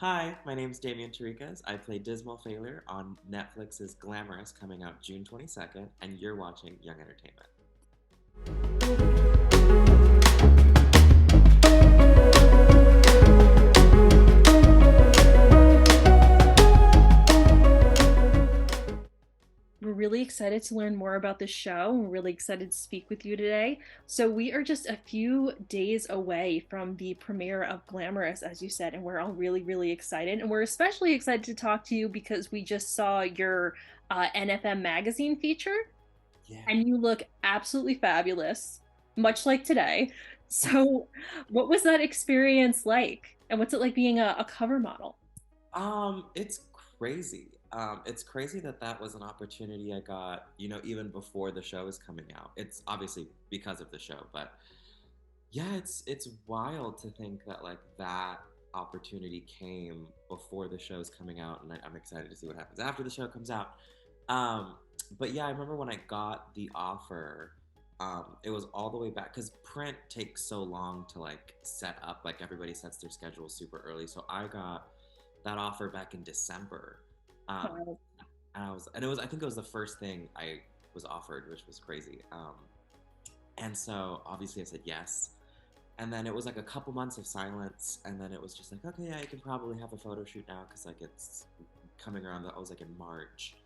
Hi, my name is Damian Terriquez. I play Dismal Failure on Netflix's Glamorous coming out June 22nd, and you're watching Young Entertainment. We're really excited to learn more about the show. We're really excited to speak with you today. So, we are just a few days away from the premiere of Glamorous, as you said, and we're all really, really excited. And we're especially excited to talk to you because we just saw your NFM magazine feature, Yeah. and you look absolutely fabulous, much like today. So, what was that experience like? And what's it like being a cover model? It's crazy. It's crazy that that was an opportunity I got, even before the show is coming out. It's obviously because of the show, but yeah, it's wild to think that like that opportunity came before the show's coming out, and I'm excited to see what happens after the show comes out. Um, but yeah, I remember when I got the offer, it was all the way back because print takes so long to like set up. Like everybody sets their schedule super early, so I got that offer back in December, um, Wow. and it was I think it was the first thing I was offered, which was crazy. And so obviously I said yes. And then it was like a couple months of silence, and then it was just like, okay, yeah, I can probably have a photo shoot now because like it's coming around. That was like in March,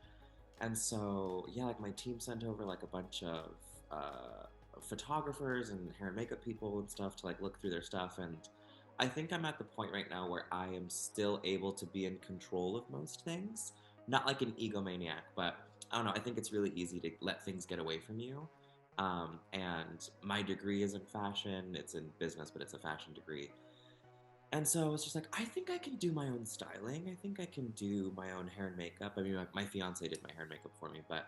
and so yeah, like my team sent over like a bunch of photographers and hair and makeup people and stuff to like look through their stuff, and I think I'm at the point right now where I am still able to be in control of most things. Not like an egomaniac, but I don't know. I think it's really easy to let things get away from you. And my degree is in fashion. It's in business, but it's a fashion degree. And so I was just like, I think I can do my own styling. I think I can do my own hair and makeup. I mean, my fiance did my hair and makeup for me, but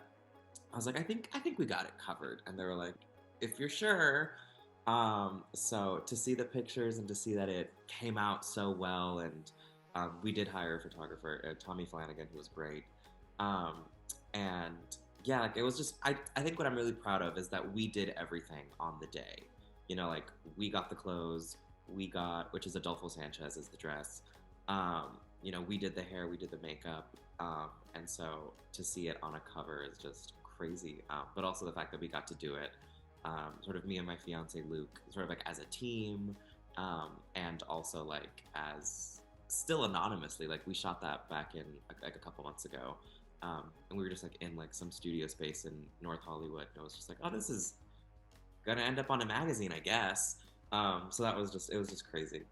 I was like, I think we got it covered. And they were like, if you're sure. So to see the pictures and to see that it came out so well, and we did hire a photographer, Tommy Flanagan, who was great. Um, and yeah, like it was just, I think what I'm really proud of is that we did everything on the day. Like we got the clothes, which is Adolfo Sanchez is the dress. We did the hair, we did the makeup, and so to see it on a cover is just crazy. But also the fact that we got to do it, sort of me and my fiance Luke, sort of like as a team, and also like as still anonymously. Like we shot that back in like a couple months ago, and we were just like in like some studio space in North Hollywood. And it was just like, oh, this is gonna end up on a magazine, I guess. So it was just crazy.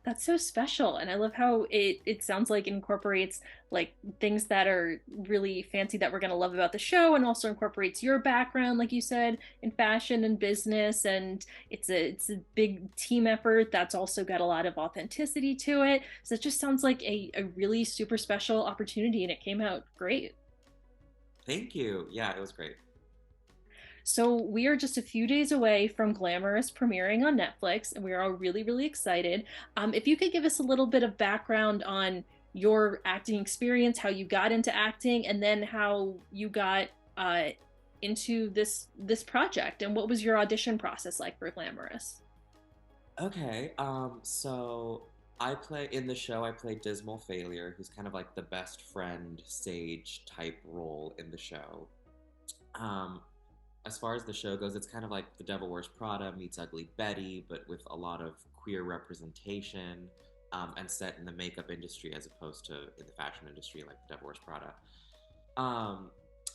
That's so special. And I love how it sounds like it incorporates like things that are really fancy that we're going to love about the show, and also incorporates your background, like you said, in fashion and business. And it's a big team effort that's also got a lot of authenticity to it. So it just sounds like a really super special opportunity, and it came out great. Thank you. Yeah, it was great. So we are just a few days away from Glamorous premiering on Netflix, and we are all really, really excited. If you could give us a little bit of background on your acting experience, how you got into acting, and then how you got into this project, and what was your audition process like for Glamorous? Okay, so I play in the show. I play Dismal Failure, who's kind of like the best friend, sage type role in the show. Um, as far as the show goes, it's kind of like The Devil Wears Prada meets Ugly Betty, but with a lot of queer representation, and set in the makeup industry as opposed to in the fashion industry, like The Devil Wears Prada. Um,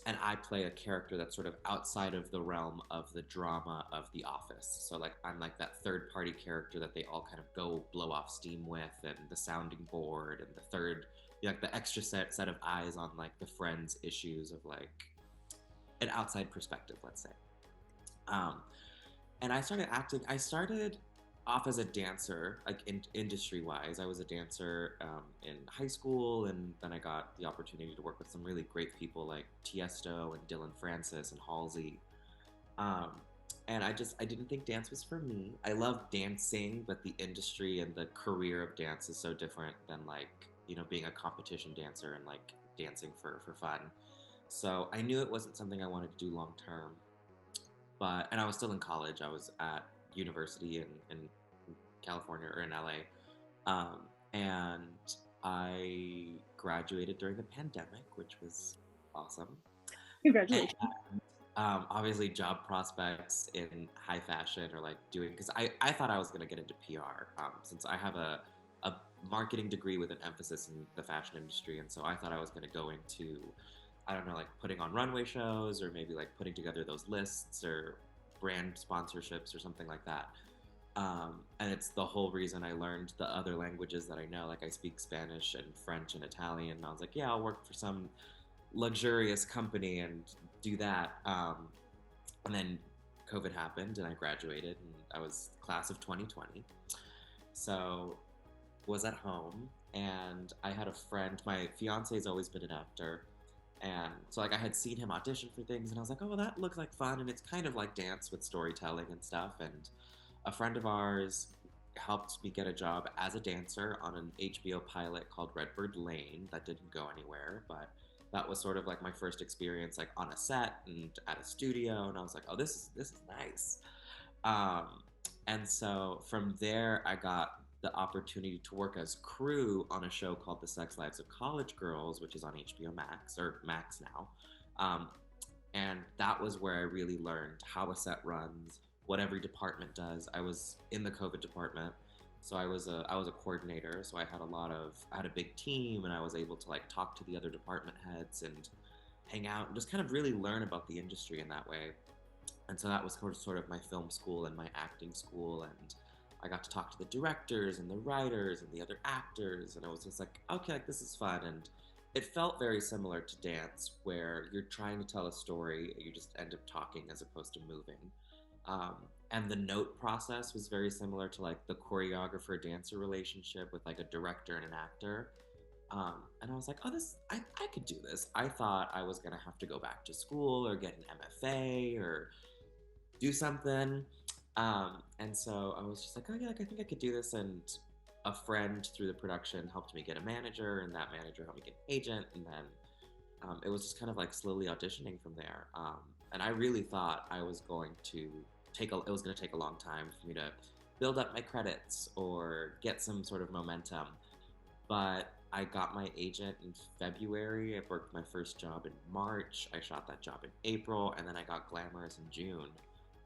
and I play a character that's sort of outside of the realm of the drama of The Office. So like I'm like that third party character that they all kind of go blow off steam with, and the sounding board, and the third, like the extra set of eyes on like the friends issues of like an outside perspective, let's say. Um, and I started acting. I started off as a dancer, like industry wise. I was a dancer in high school, and then I got the opportunity to work with some really great people like Tiesto and Dylan Francis and Halsey. Um, and I didn't think dance was for me. I love dancing, but the industry and the career of dance is so different than like being a competition dancer and like dancing for fun. So I knew it wasn't something I wanted to do long term. And I was still in college. I was at university in California or in LA. and I graduated during the pandemic, which was awesome. And Congratulations. obviously, job prospects in high fashion or like doing, because I thought I was going to get into PR, since I have a marketing degree with an emphasis in the fashion industry. And so I thought I was going to go into, I don't know, like putting on runway shows or maybe like putting together those lists or brand sponsorships or something like that. And it's the whole reason I learned the other languages that I know. Like I speak Spanish and French and Italian. And I was like, yeah, I'll work for some luxurious company and do that. And then COVID happened and I graduated and I was class of 2020. So was at home and I had a friend, my fiance has always been an actor. And so like I had seen him audition for things and I was like, oh, well, that looks like fun. And it's kind of like dance with storytelling and stuff. And a friend of ours helped me get a job as a dancer on an HBO pilot called Redbird Lane that didn't go anywhere, but that was sort of like my first experience like on a set and at a studio, and I was like, oh, this is nice. Um, and so from there, I got the opportunity to work as crew on a show called The Sex Lives of College Girls, which is on HBO Max or Max now. Um, and that was where I really learned how a set runs, what every department does. I was in the COVID department, so I was a coordinator. So I had a big team, and I was able to like talk to the other department heads and hang out and just kind of really learn about the industry in that way. And so that was sort of my film school and my acting school, and I got to talk to the directors and the writers and the other actors, and I was just like, okay, like this is fun. And it felt very similar to dance, where you're trying to tell a story, you just end up talking as opposed to moving. Um, and the note process was very similar to like the choreographer dancer relationship with like a director and an actor. And I was like, oh, I could do this. I thought I was gonna have to go back to school or get an MFA or do something. And so I was just like, oh yeah, like I think I could do this. And a friend through the production helped me get a manager, and that manager helped me get an agent, and then it was just kind of like slowly auditioning from there. And I really thought I was going to it was going to take a long time for me to build up my credits or get some sort of momentum. But I got my agent in February. I worked my first job in March. I shot that job in April, and then I got Glamorous in June.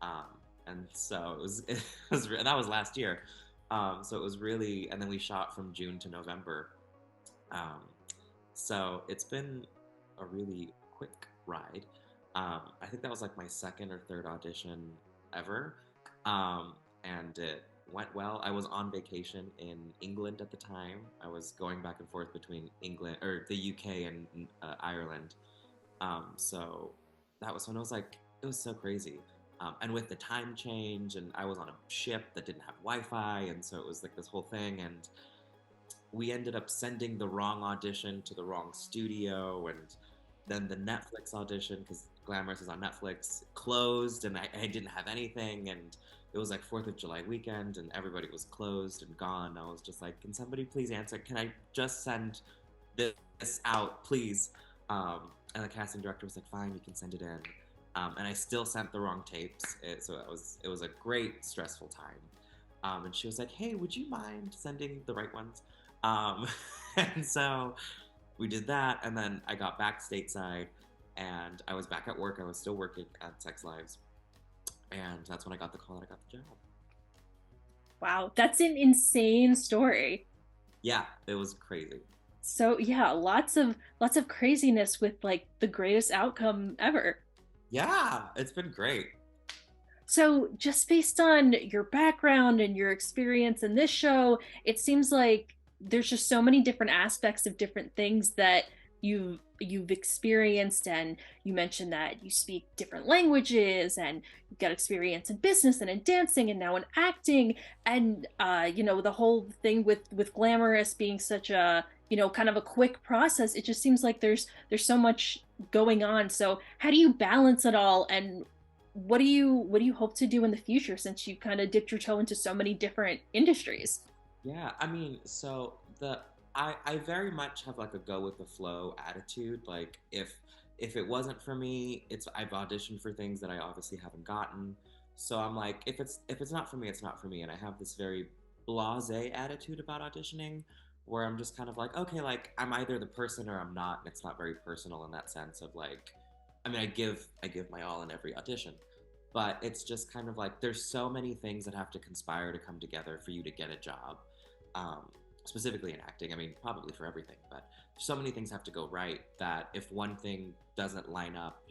Um, and so and that was last year. So it was really, and then we shot from June to November. Um, so it's been a really quick ride. I think that was like my second or third audition ever, and it went well. I was on vacation in England at the time. I was going back and forth between England or the UK and Ireland. So that was when I was like, it was so crazy. And with the time change, and I was on a ship that didn't have Wi-Fi, and so it was like this whole thing, and we ended up sending the wrong audition to the wrong studio, and then the Netflix audition, because Glamorous is on Netflix, closed, and I didn't have anything, and it was like 4th of July weekend, and everybody was closed and gone. I was just like, can somebody please answer? Can I just send this out, please? And the casting director was like, fine, you can send it in. And I still sent the wrong tapes, so it was a great stressful time. And she was like, hey, would you mind sending the right ones? Um, and so we did that, and then I got back stateside, and I was back at work. I was still working at Sex Lives, and that's when I got the call and I got the job. Wow, that's an insane story. Yeah, it was crazy. So yeah, lots of craziness with like the greatest outcome ever. Yeah, it's been great. So, just based on your background and your experience in this show, it seems like there's just so many different aspects of different things that you've experienced. And you mentioned that you speak different languages, and you've got experience in business and in dancing and now in acting. And the whole thing with Glamorous being such a, kind of a quick process. It just seems like there's so much going on. So how do you balance it all, and what do you hope to do in the future, since you kind of dipped your toe into so many different industries? Yeah, I mean, so I very much have like a go with the flow attitude. Like if it wasn't for me, I've auditioned for things that I obviously haven't gotten. So I'm like, if it's not for me, it's not for me. And I have this very blasé attitude about auditioning, where I'm just kind of like, okay, like I'm either the person or I'm not, and it's not very personal in that sense of like, I mean, I give my all in every audition, but it's just kind of like there's so many things that have to conspire to come together for you to get a job, um, specifically in acting. I mean, probably for everything, but so many things have to go right that if one thing doesn't line up,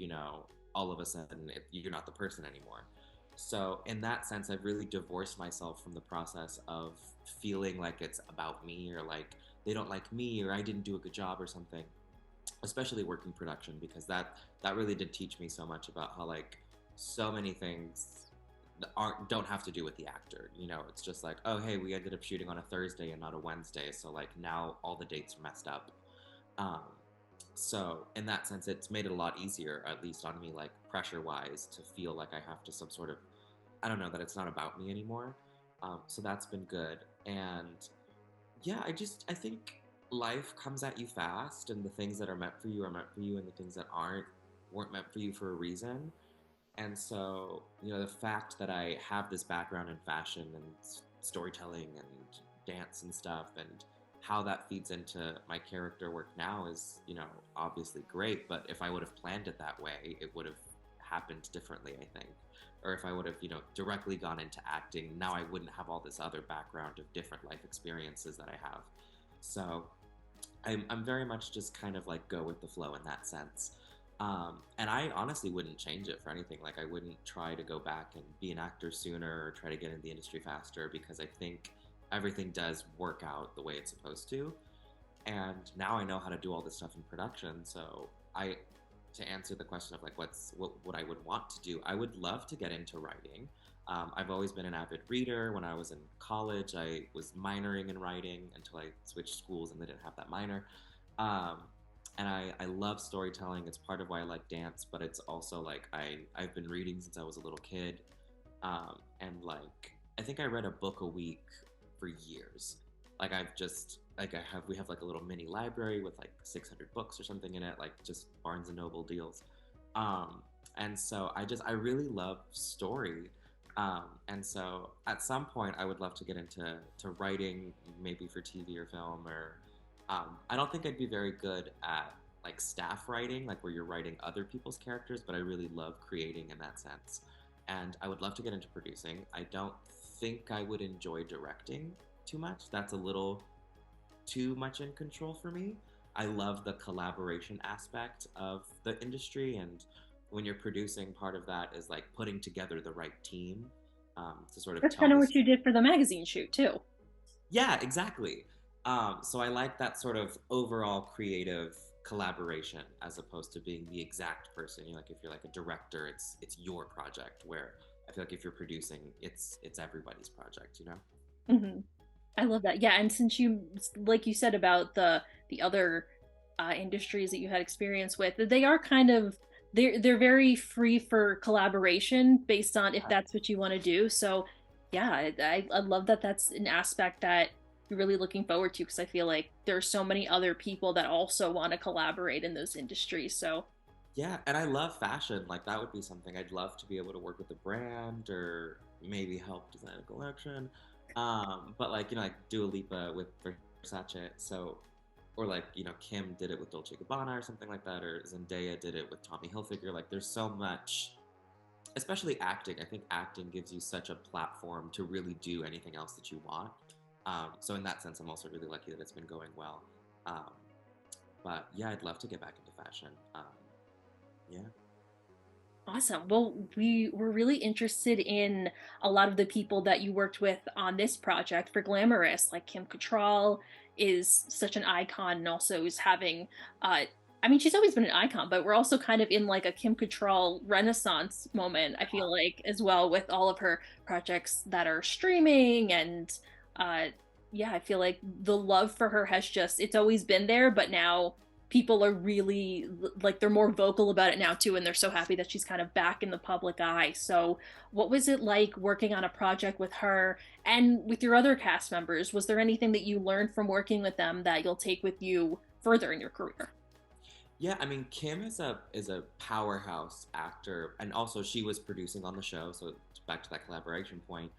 all of a sudden you're not the person anymore. So in that sense, I've really divorced myself from the process of feeling like it's about me or like they don't like me or I didn't do a good job or something. Especially working production because that really did teach me so much about how like so many things don't have to do with the actor. It's just like, oh hey, we ended up shooting on a Thursday and not a Wednesday, so like now all the dates are messed up. Um, so in that sense, it's made it a lot easier, at least on me, like pressure wise, to feel like I have to some sort of, I don't know, that it's not about me anymore. So that's been good. And yeah, I think life comes at you fast, and the things that are meant for you are meant for you, and the things that weren't meant for you for a reason. And so, the fact that I have this background in fashion and storytelling and dance and stuff, and how that feeds into my character work now is, obviously great. But if I would have planned it that way, it would have happened differently, I think. Or if I would have, directly gone into acting, now I wouldn't have all this other background of different life experiences that I have. So I'm very much just kind of like go with the flow in that sense. And I honestly wouldn't change it for anything. Like, I wouldn't try to go back and be an actor sooner or try to get in the industry faster because I think everything does work out the way it's supposed to. And now I know how to do all this stuff in production. So to answer the question of like what I would want to do, I would love to get into writing. I've always been an avid reader. When I was in college, I was minoring in writing until I switched schools and they didn't have that minor. Um, and I love storytelling. It's part of why I like dance, but it's also like I've been reading since I was a little kid. And like I think I read a book a week for years. Like we have like a little mini library with like 600 books or something in it, like just Barnes and Noble deals. And so I really love story. And so at some point I would love to get into writing, maybe for TV or film, or I don't think I'd be very good at like staff writing, like where you're writing other people's characters, but I really love creating in that sense. And I would love to get into producing. I don't think I would enjoy directing too much. That's a little too much in control for me. I love the collaboration aspect of the industry, and when you're producing, part of that is like putting together the right team to sort of That's tell kind of the what you story. did for the magazine shoot too. Yeah, exactly. So I like that sort of overall creative collaboration as opposed to being the exact person. Like if you're like a director, it's your project. Where I feel like if you're producing, it's everybody's project. Hmm. I love that. Yeah, and since you, like you said about the other industries that you had experience with, they are kind of they're very free for collaboration based on if that's what you want to do. So, yeah, I love that that's an aspect that you're really looking forward to because I feel like there are so many other people that also want to collaborate in those industries. So, Yeah, and I love fashion. Like that would be something I'd love to be able to work with a brand or maybe help design a collection. But like like Dua Lipa with Versace, so or like Kim did it with Dolce Gabbana or something like that, or Zendaya did it with Tommy Hilfiger. Like there's so much, especially acting. I think acting gives you such a platform to really do anything else that you want. So in that sense, I'm also really lucky that it's been going well. Um, but yeah, I'd love to get back into fashion. Yeah. awesome. Well, we were really interested in a lot of the people that you worked with on this project for Glamorous, like Kim Cattrall is such an icon and also is having I mean, she's always been an icon, but we're also kind of in like a Kim Cattrall renaissance moment, I feel like, as well, with all of her projects that are streaming. And uh yeah, I feel like the love for her has just, it's always been there, but now people are really like they're more vocal about it now too, and they're so happy that she's kind of back in the public eye. So what was it like working on a project with her and with your other cast members? Was there anything that you learned from working with them that you'll take with you further in your career? Yeah, I mean Kim is a powerhouse actor, and also she was producing on the show, so back to that collaboration point.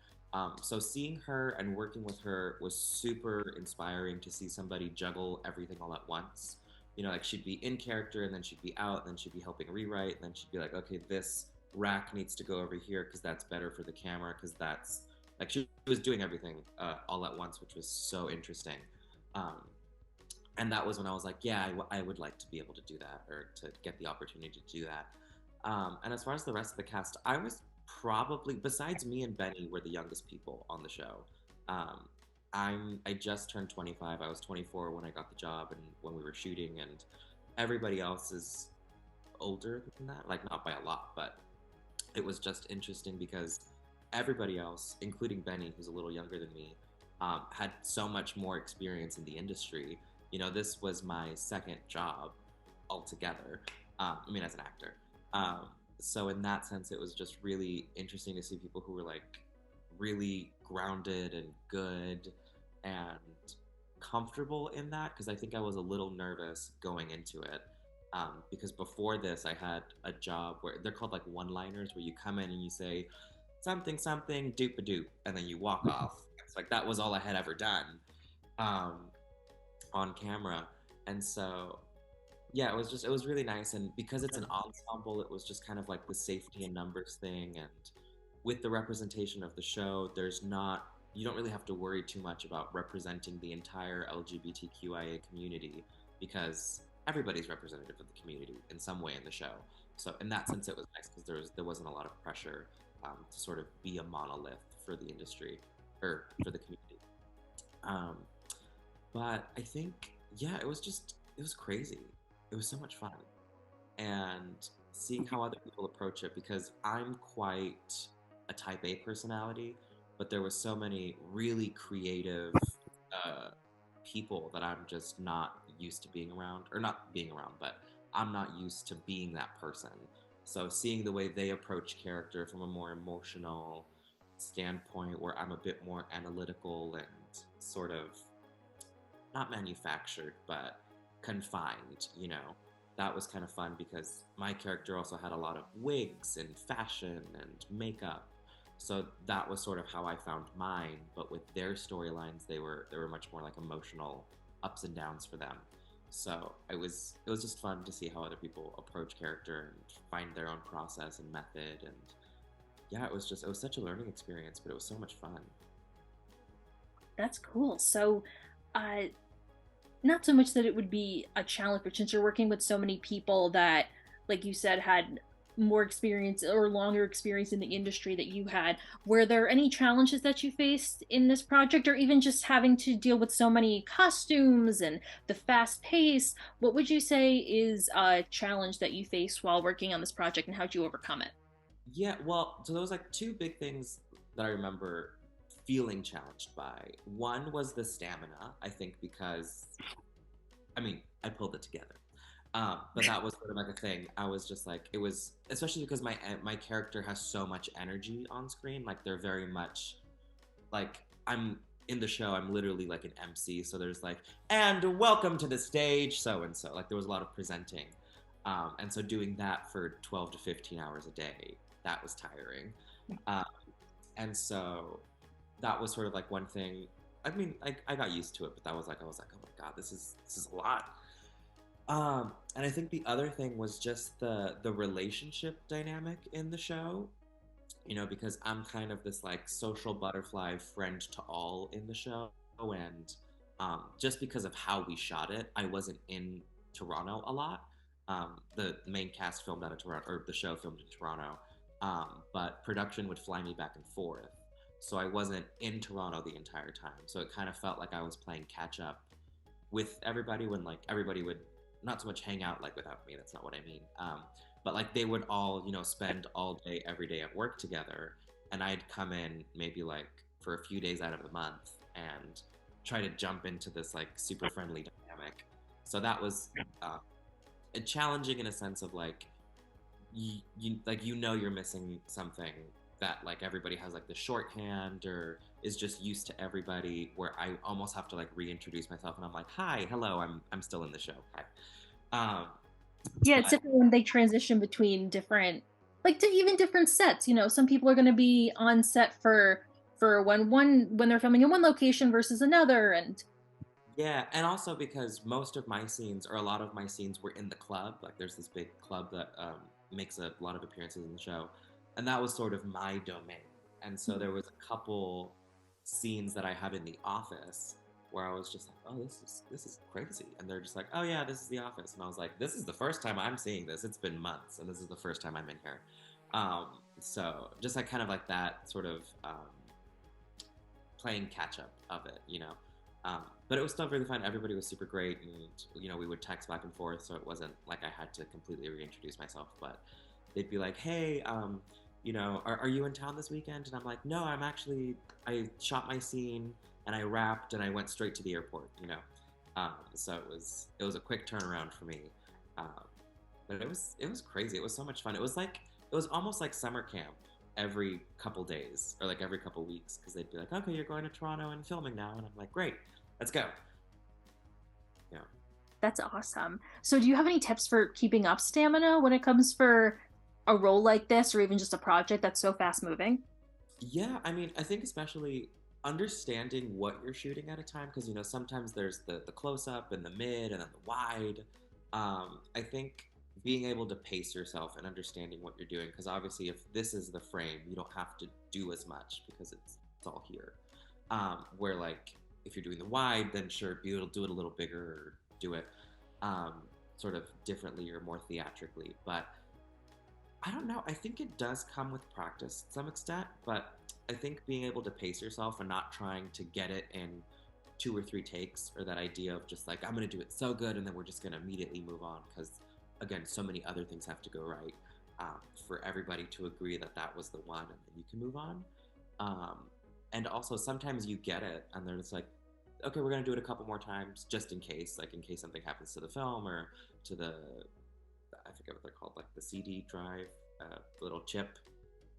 So seeing her and working with her was super inspiring to see somebody juggle everything all at once. You know, like she'd be in character and then she'd be out, and then she'd be helping rewrite, and then she'd be like, okay, this rack needs to go over here because that's better for the camera, because that's like she was doing everything all at once, which was so interesting. Um, and that was when I was like, yeah, I would like to be able to do that, or to get the opportunity to do that. And as far as the rest of the cast, I was probably, besides me and Benny, were the youngest people on the show. Um, I just turned 25. I was 24 when I got the job and when we were shooting, and everybody else is older than that. Like not by a lot, but it was just interesting because everybody else, including Benny, who's a little younger than me, had so much more experience in the industry. You know, this was my second job altogether. I mean, as an actor. Um, so in that sense, it was just really interesting to see people who were like really grounded and good and comfortable in that, because I think I was a little nervous going into it. Because before this, I had a job where they're called like one-liners, where you come in and you say something, something, doop a doop, and then you walk off. It's like that was all I had ever done um, on camera. And so yeah, it was really nice, and because it's an ensemble, it was just kind of like the safety and numbers thing. And with the representation of the show, there's not, you don't really have to worry too much about representing the entire LGBTQIA community, because everybody's representative of the community in some way in the show. So in that sense, it was nice because there wasn't a lot of pressure to sort of be a monolith for the industry or for the community. Um, but I think, yeah, it was crazy. It was so much fun. And seeing how other people approach it, because I'm quite a type A personality, but there were so many really creative uh, people that I'm just not used to being around, or not being around, but I'm not used to being that person. So seeing the way they approach character from a more emotional standpoint, where I'm a bit more analytical and sort of not manufactured, but confined, you know. That was kind of fun because my character also had a lot of wigs and fashion and makeup. So that was sort of how I found mine, but with their storylines, they were much more like emotional ups and downs for them. So it was just fun to see how other people approach character and find their own process and method. And yeah, it was such a learning experience, but it was so much fun. That's cool. So, uh, not so much that it would be a challenge, but since you're working with so many people that, like you said, had more experience or longer experience in the industry that you had, were there any challenges that you faced in this project, or even just having to deal with so many costumes and the fast pace? What would you say is a challenge that you faced while working on this project, and how'd you overcome it? Yeah, well, so there was like two big things that I remember feeling challenged by. One was the stamina, I think, because I mean, I pulled it together. But that was sort of like a thing. I was just like, it was, especially because my character has so much energy on screen. Like they're very much like, I'm in the show. I'm literally like an MC. So there's like, and welcome to the stage, so and so. Like there was a lot of presenting, and so doing that for 12 to 15 hours a day, that was tiring. Um, and so that was sort of like one thing. I mean, I got used to it, but that was like, I was like, oh my god, this is a lot. And I think the other thing was just the relationship dynamic in the show. You know, because I'm kind of this like social butterfly friend to all in the show, and just because of how we shot it, I wasn't in Toronto a lot. The main cast filmed out of Toronto, or the show filmed in Toronto, but production would fly me back and forth, so I wasn't in Toronto the entire time. So it kind of felt like I was playing catch up with everybody, when like everybody would not so much hang out like without me. That's not what I mean. But like they would all, you know, spend all day every day at work together, and I'd come in maybe like for a few days out of the month and try to jump into this like super friendly dynamic. So that was uh, challenging in a sense of like you like, you know, you're missing something, that like everybody has like the shorthand or is just used to everybody, where I almost have to like reintroduce myself, and I'm like, hi, hello, I'm still in the show, hi. um Yeah, it's but different when they transition between different, like to even different sets. You know, some people are going to be on set for for when they're filming in one location versus another, and Yeah, and also because most of my scenes, or a lot of my scenes, were in the club. Like, there's this big club that makes a lot of appearances in the show, and that was sort of my domain. And so there was a couple scenes that I had in the office where I was just like, "Oh, this is crazy," and they're just like, "Oh yeah, this is the office," and I was like, "This is the first time I'm seeing this. It's been months, and this is the first time I'm in here." So just like kind of like that sort of playing catch up of it, you know. But it was still really fun. Everybody was super great, and we would text back and forth, so it wasn't like I had to completely reintroduce myself. But they'd be like, "Hey, are you in town this weekend?" And I'm like, "No, I shot my scene and I wrapped and I went straight to the airport." So it was a quick turnaround for me. Um, but it was crazy. It was so much fun. It was almost like summer camp every couple days or like every couple weeks because they'd be like, "Okay, you're going to Toronto and filming now," and I'm like, "Great, let's go." Yeah. that's awesome. So do you have any tips for keeping up stamina when it comes for a role like this or even just a project that's so fast moving? Yeah, I mean, I think especially understanding what you're shooting at a time, because sometimes there's the close up and the mid and then the wide. I think being able to pace yourself and understanding what you're doing, because obviously if this is the frame, you don't have to do as much because it's all here. Where like if you're doing the wide, then sure, be able to do it a little bigger or do it um, sort of differently or more theatrically. But I don't know. I think it does come with practice to some extent, but I think being able to pace yourself and not trying to get it in 2 or 3 takes, or that idea of just like, I'm going to do it so good and then we're just going to immediately move on, because, again, so many other things have to go right for everybody to agree that that was the one and then you can move on. Um, and also, sometimes you get it and they're just like, okay, we're going to do it a couple more times just in case, like in case something happens to the film or to the I forget what they're called, like the CD drive, little chip.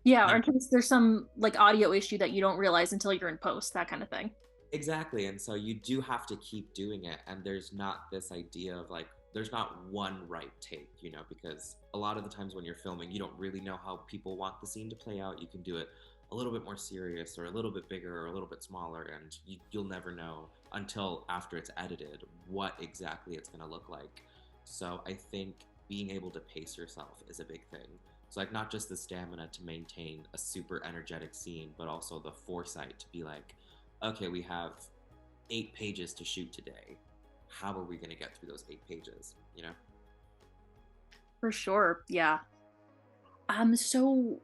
Yeah, or Not in case there's some like audio issue that you don't realize until you're in post, that kind of thing. exactly, and so you do have to keep doing it, and there's not this idea of like there's not one right take, because a lot of the times when you're filming, you don't really know how people want the scene to play out. You can do it a little bit more serious, or a little bit bigger, or a little bit smaller, and you'll never know until after it's edited what exactly it's going to look like. So I think being able to pace yourself is a big thing. So like not just the stamina to maintain a super energetic scene, but also the foresight to be like, okay, we have 8 pages to shoot today. How are we going to get through those 8 pages? For sure. Yeah. So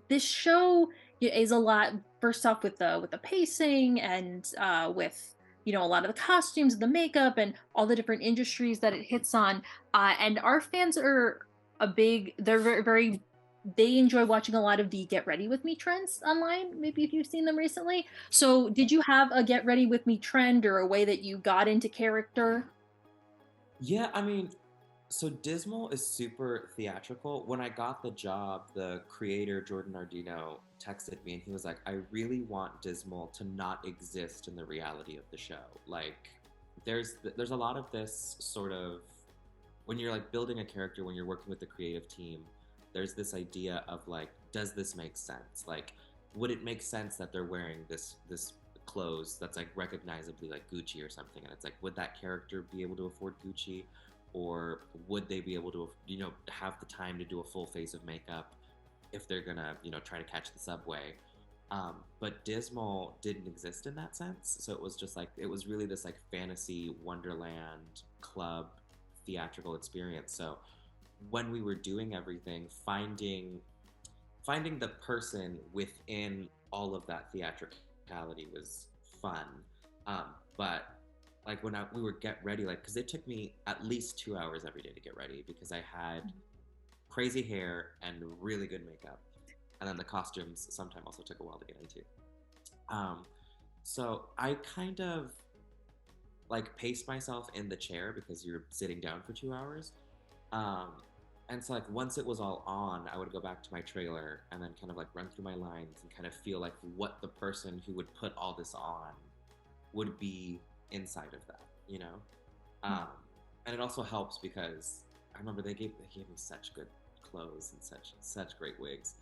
this show is a lot, first off with the pacing and with a lot of the costumes, the makeup, and all the different industries that it hits on. And our fans are they're very they enjoy watching a lot of the get ready with me trends online, maybe if you've seen them recently. So did you have a get ready with me trend or a way that you got into character? Yeah, I mean, so Dizmal is super theatrical. When I got the job, the creator, Jordan Ardino, texted me and he was like, I really want Dizmal to not exist in the reality of the show. Like, there's a lot of this sort of when you're like building a character, when you're working with the creative team, there's this idea of like, does this make sense? Like, would it make sense that they're wearing this clothes that's like recognizably like Gucci or something? And it's like, would that character be able to afford Gucci? Or would they be able to, have the time to do a full face of makeup if they're gonna, try to catch the subway? But Dismal didn't exist in that sense, so it was just like it was really this like fantasy wonderland club theatrical experience. So when we were doing everything, finding the person within all of that theatricality was fun. But like when we were get ready, like because it took me at least 2 hours every day to get ready because I had crazy hair and really good makeup, and then the costumes sometimes also took a while to get into. Um, so I kind of like paced myself in the chair because you're sitting down for 2 hours. Um, and so like once it was all on, I would go back to my trailer and then kind of like run through my lines and kind of feel like what the person who would put all this on would be inside of that, you know? Um, and it also helps because I remember they gave me such good clothes and such great wigs.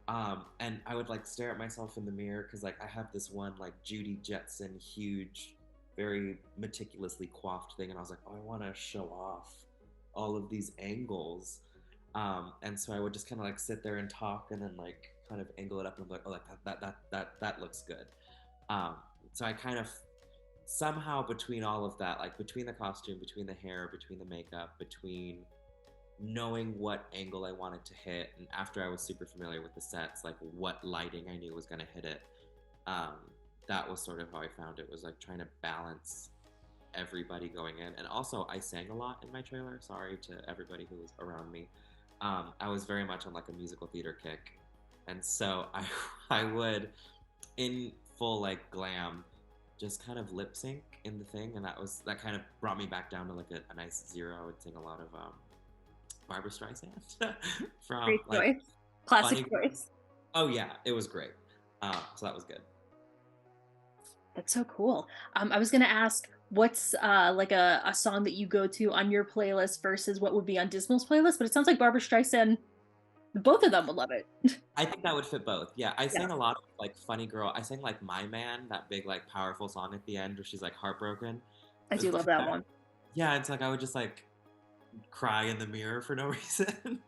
And I would like stare at myself in the mirror because like I have this one like Judy Jetson huge, very meticulously coiffed thing, and I was like, oh, I want to show off all of these angles. And so I would just kind of like sit there and talk, and then like kind of angle it up and be like, oh, like that looks good. Um, so I kind of somehow between all of that, like between the costume, between the hair, between the makeup, between knowing what angle I wanted to hit, and after I was super familiar with the sets, like what lighting I knew was going to hit it, um, that was sort of how I found it, was like trying to balance everybody going in. And also, I sang a lot in my trailer. Sorry to everybody who was around me. I was very much on like a musical theater kick, and so I would in full like glam just kind of lip sync in the thing, and that kind of brought me back down to like a nice zero. I would sing a lot of Barbara Streisand from Great like choice. Classic funny. choice. Oh yeah, it was great. So that was good. That's so cool. I was gonna ask, what's like a song that you go to on your playlist versus what would be on Dismal's playlist? But it sounds like Barbara Streisand, both of them would love it. I think that would fit both. Yeah, I Yeah, sang a lot of like funny girl. I sang like My Man, that big like powerful song at the end where she's like heartbroken. I do love that one. Yeah, it's like I would just like cry in the mirror for no reason.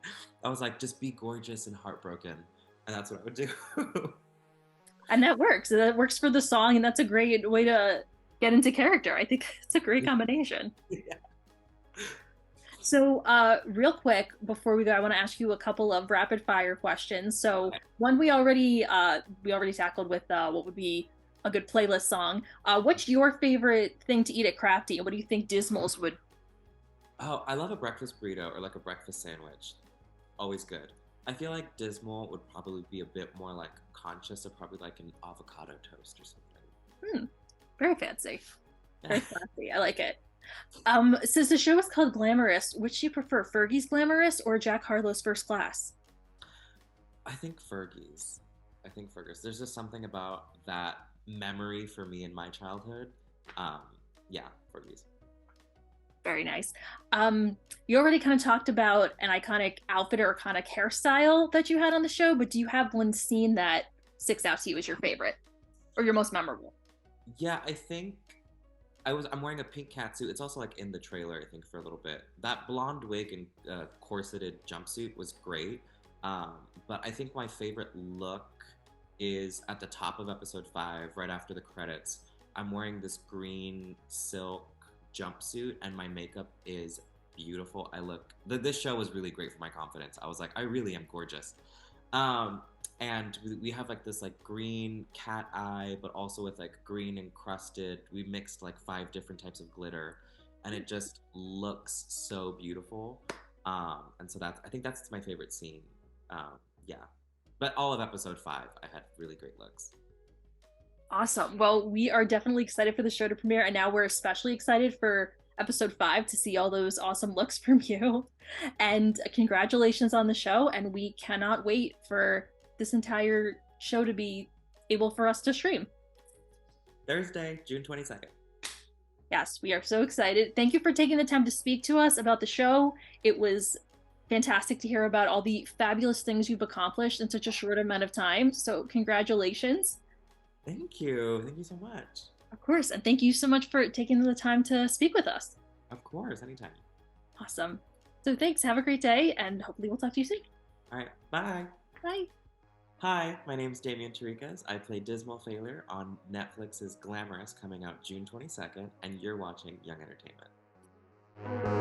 I was like, just be gorgeous and heartbroken, and that's what I would do. And that works. That works for the song, and that's a great way to get into character. I think it's a great combination. Yeah. So, real quick before we go, I want to ask you a couple of rapid fire questions. So, Okay. one we already tackled with what would be a good playlist song. What's your favorite thing to eat at Crafty, and what do you think Dismal's would? Oh, I love a breakfast burrito or like a breakfast sandwich. Always good. I feel like Dismal would probably be a bit more like conscious of probably like an avocado toast or something. Hmm, very fancy, Yeah. very classy. I like it. Since the show is called Glamorous, which do you prefer, Fergie's Glamorous or Jack Harlow's First Class? I think Fergie's. I think Fergie's. There's just something about that memory for me in my childhood. Um, yeah, Fergie's. Very nice. You already kind of talked about an iconic outfit or iconic hairstyle that you had on the show, but do you have one scene that sticks out to you as your favorite or your most memorable? Yeah, I think I'm wearing a pink catsuit. It's also like in the trailer, I think, for a little bit. That blonde wig and corseted jumpsuit was great. Um, but I think my favorite look is at the top of episode 5, right after the credits. I'm wearing this green silk jumpsuit, and my makeup is beautiful. This show was really great for my confidence. I was like, I really am gorgeous. Um, and we have like this like green cat eye, but also with like green encrusted. We mixed like 5 different types of glitter, and it just looks so beautiful. And so I think that's my favorite scene. Yeah, but all of episode 5, I had really great looks. Awesome. Well, we are definitely excited for the show to premiere, and now we're especially excited for episode 5 to see all those awesome looks from you. And congratulations on the show, and we cannot wait for this entire show to be able for us to stream. Thursday, June 22nd. Yes, we are so excited. Thank you for taking the time to speak to us about the show. It was fantastic to hear about all the fabulous things you've accomplished in such a short amount of time. So, congratulations. Thank you. Thank you so much. Of course. And thank you so much for taking the time to speak with us. Of course, anytime. Awesome. So, thanks. Have a great day, and hopefully, we'll talk to you soon. All right, bye. Bye. Hi, my name's Damian Terriquez. I play Dismal Failure on Netflix's Glamorous, coming out June 22nd, and you're watching Young Entertainment.